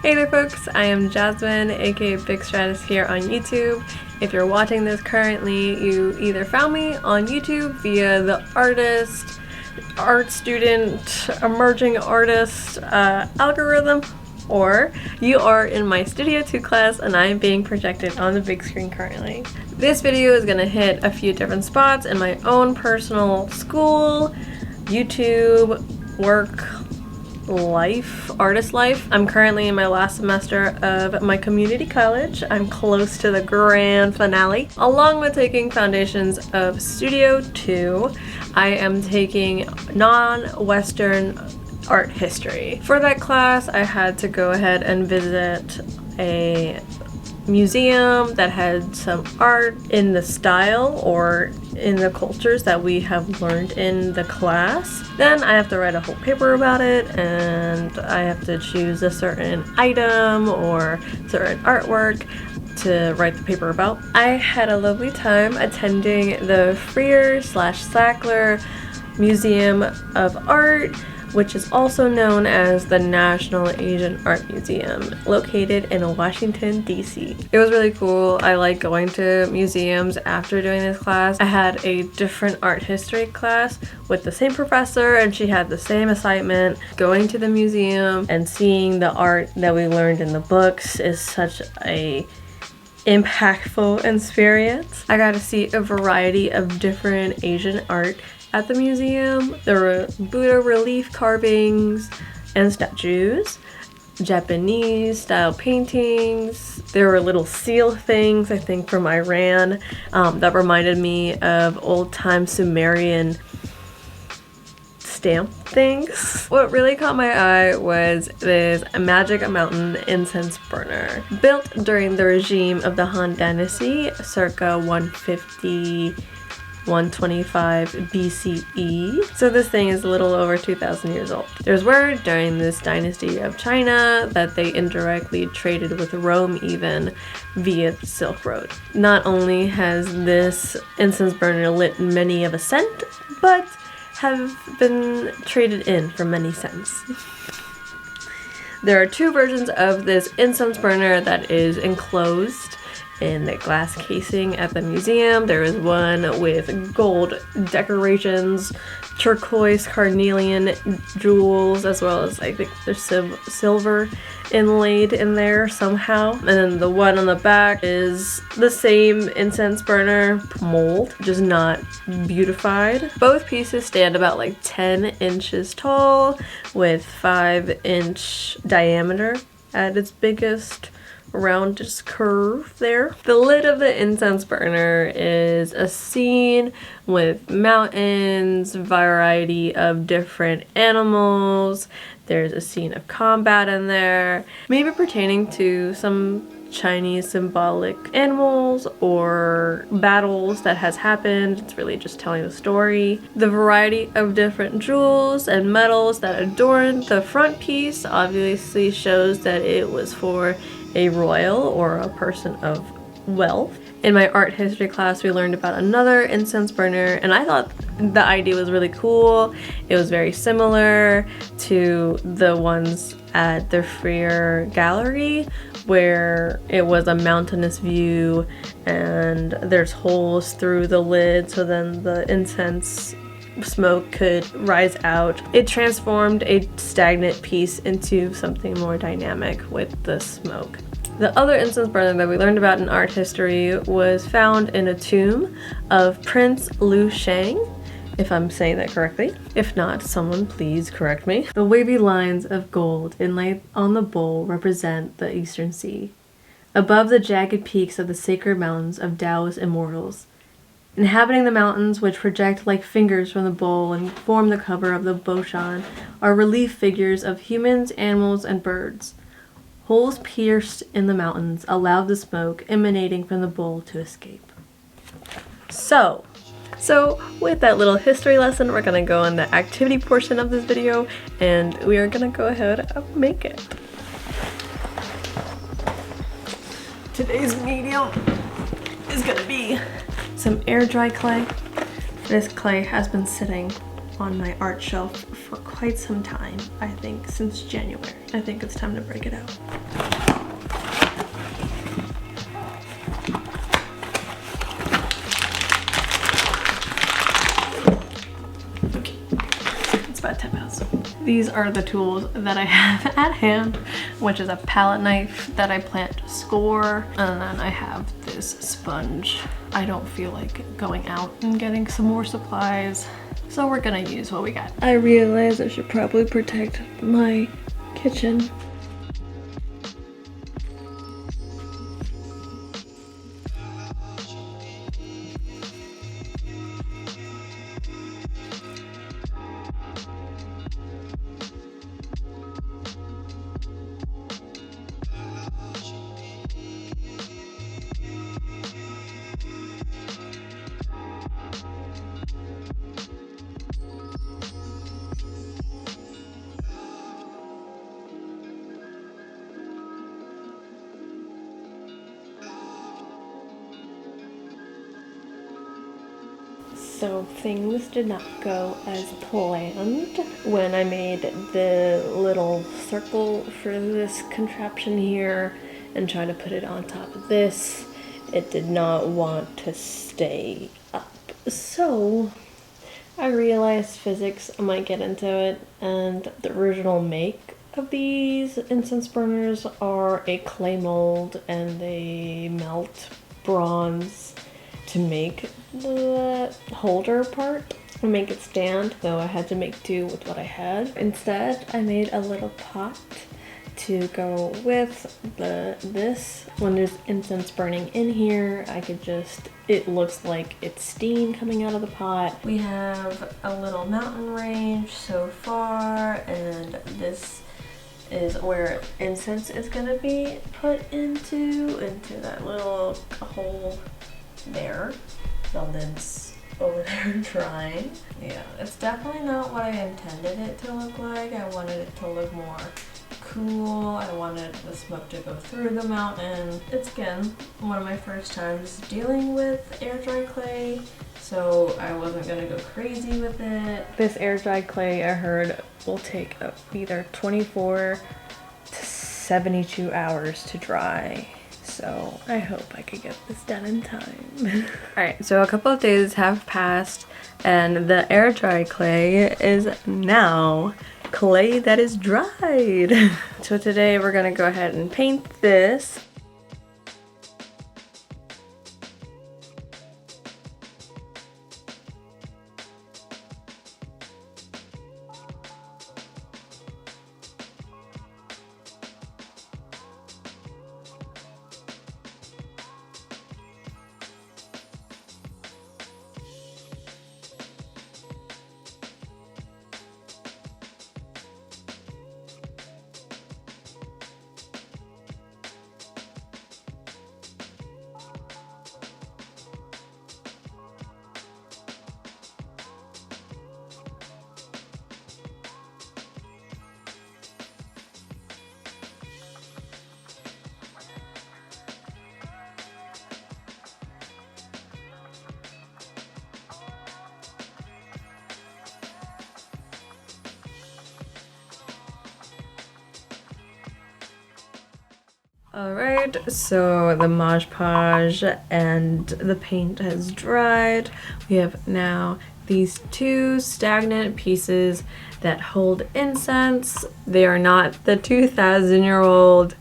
Hey there folks, I am Jasmine, aka Big Stratus here on YouTube. If you're watching this currently, you either found me on YouTube via the artist, art student, emerging artist algorithm, or you are in my Studio 2 class and I am being projected on the big screen currently. This video is going to hit a few different spots in my own personal school, YouTube, work, life, artist life. I'm currently in my last semester of my community college. I'm close to the grand finale. Along with taking foundations of Studio 2, I am taking non-Western art history. For that class, I had to go ahead and visit a museum that had some art in the style or in the cultures that we have learned in the class. Then I have to write a whole paper about it, and I have to choose a certain item or certain artwork to write the paper about. I had a lovely time attending the Freer/Sackler Museum of Art, which is also known as the National Asian Art Museum, located in Washington, D.C. It was really cool. I like going to museums after doing this class. I had a different art history class with the same professor, and she had the same assignment. Going to the museum and seeing the art that we learned in the books is such a impactful experience. I got to see a variety of different Asian art at the museum. There were Buddha relief carvings and statues, Japanese style paintings. There were little seal things, I think from Iran, that reminded me of old-time Sumerian stamp things. What really caught my eye was this magic mountain incense burner. Built during the regime of the Han Dynasty, circa 125 BCE. So this thing is a little over 2,000 years old. There's word during this dynasty of China that they indirectly traded with Rome even via the Silk Road. Not only has this incense burner lit many of a scent, but have been traded in for many cents. There are two versions of this incense burner that is enclosed in the glass casing at the museum. There is one with gold decorations, turquoise, carnelian jewels, as well as I think there's silver inlaid in there somehow. And then the one on the back is the same incense burner mold, just not beautified. Both pieces stand about like 10 inches tall with 5-inch diameter at its biggest roundest curve there. The lid of the incense burner is a scene with mountains, variety of different animals. There's a scene of combat in there, maybe pertaining to some Chinese symbolic animals or battles that has happened. It's really just telling the story. The variety of different jewels and metals that adorn the front piece obviously shows that it was for a royal or a person of wealth. In my art history class, we learned about another incense burner, and I thought the idea was really cool. It was very similar to the ones at the Freer Gallery, where it was a mountainous view and there's holes through the lid so then the incense smoke could rise out. It transformed a stagnant piece into something more dynamic with the smoke. The other incense burner that we learned about in art history was found in a tomb of Prince Liu Shang, if I'm saying that correctly. If not, someone please correct me. The wavy lines of gold inlaid on the bowl represent the Eastern Sea. Above the jagged peaks of the sacred mountains of Taoist immortals, inhabiting the mountains which project like fingers from the bowl and form the cover of the Boshan, are relief figures of humans, animals, and birds. Holes pierced in the mountains allowed the smoke emanating from the bowl to escape. So with that little history lesson, we're gonna go in the activity portion of this video, and we are gonna go ahead and make it. Today's medium is gonna be some air dry clay. This clay has been sitting on my art shelf for quite some time, I think, since January. I think it's time to break it out. Okay, it's about 10 pounds. These are the tools that I have at hand, which is a palette knife that I plan to score, and then I have this sponge. I don't feel like going out and getting some more supplies, so we're gonna use what we got. I realize I should probably protect my kitchen. So things did not go as planned. When I made the little circle for this contraption here and tried to put it on top of this, it did not want to stay up. So I realized physics might get into it, and the original make of these incense burners are a clay mold, and they melt bronze to make the holder part and make it stand, though I had to make do with what I had. Instead, I made a little pot to go with this. When there's incense burning in here, I could just, it looks like it's steam coming out of the pot. We have a little mountain range so far, and this is where incense is gonna be put into that little hole there. The lid's over there drying. Yeah, it's definitely not what I intended it to look like. I wanted it to look more cool. I wanted the smoke to go through the mountain. It's, again, one of my first times dealing with air dry clay, so I wasn't gonna go crazy with it. This air dry clay, I heard, will take either 24 to 72 hours to dry. So I hope I could get this done in time. Alright, so a couple of days have passed, and the air dry clay is now clay that is dried. So today we're gonna go ahead and paint this. Alright, so the Mod Podge and the paint has dried. We have now these two stagnant pieces that hold incense. They are not the 2,000-year-old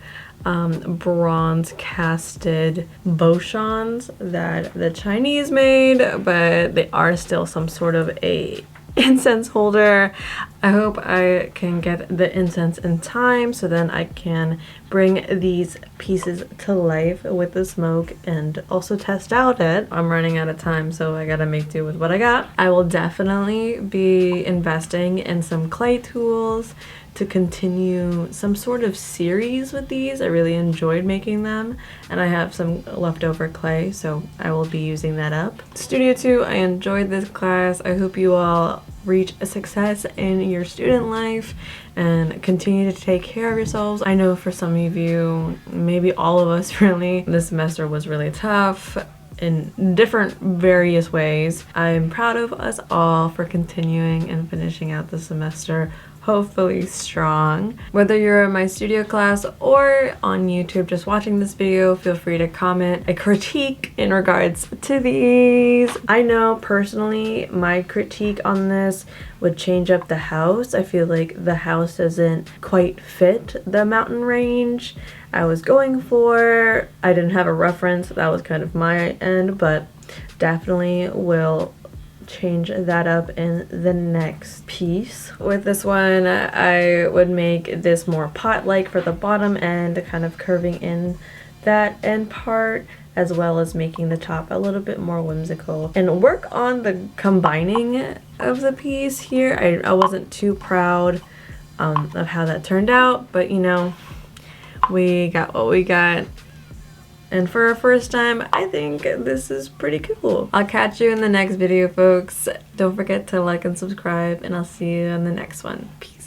bronze casted boshans that the Chinese made, but they are still some sort of a incense holder. I hope I can get the incense in time so then I can bring these pieces to life with the smoke and also test out it. I'm running out of time, so I gotta make do with what I got. I will definitely be investing in some clay tools to continue some sort of series with these. I really enjoyed making them, and I have some leftover clay, so I will be using that up. Studio 2, I enjoyed this class. I hope you all reach a success in your student life and continue to take care of yourselves. I know for some of you, maybe all of us really, this semester was really tough in different various ways. I'm proud of us all for continuing and finishing out the semester hopefully strong. Whether you're in my studio class or on YouTube just watching this video, feel free to comment a critique in regards to these. I know personally my critique on this would change up the house. I feel like the house doesn't quite fit the mountain range I was going for. I didn't have a reference, that was kind of my end, but definitely will change that up in the next piece. With this one, I would make this more pot-like for the bottom end, kind of curving in that end part, as well as making the top a little bit more whimsical, and work on the combining of the piece here. I wasn't too proud of how that turned out, but you know, we got what we got. And for our first time, I think this is pretty cool. I'll catch you in the next video, folks. Don't forget to like and subscribe, and I'll see you in the next one. Peace.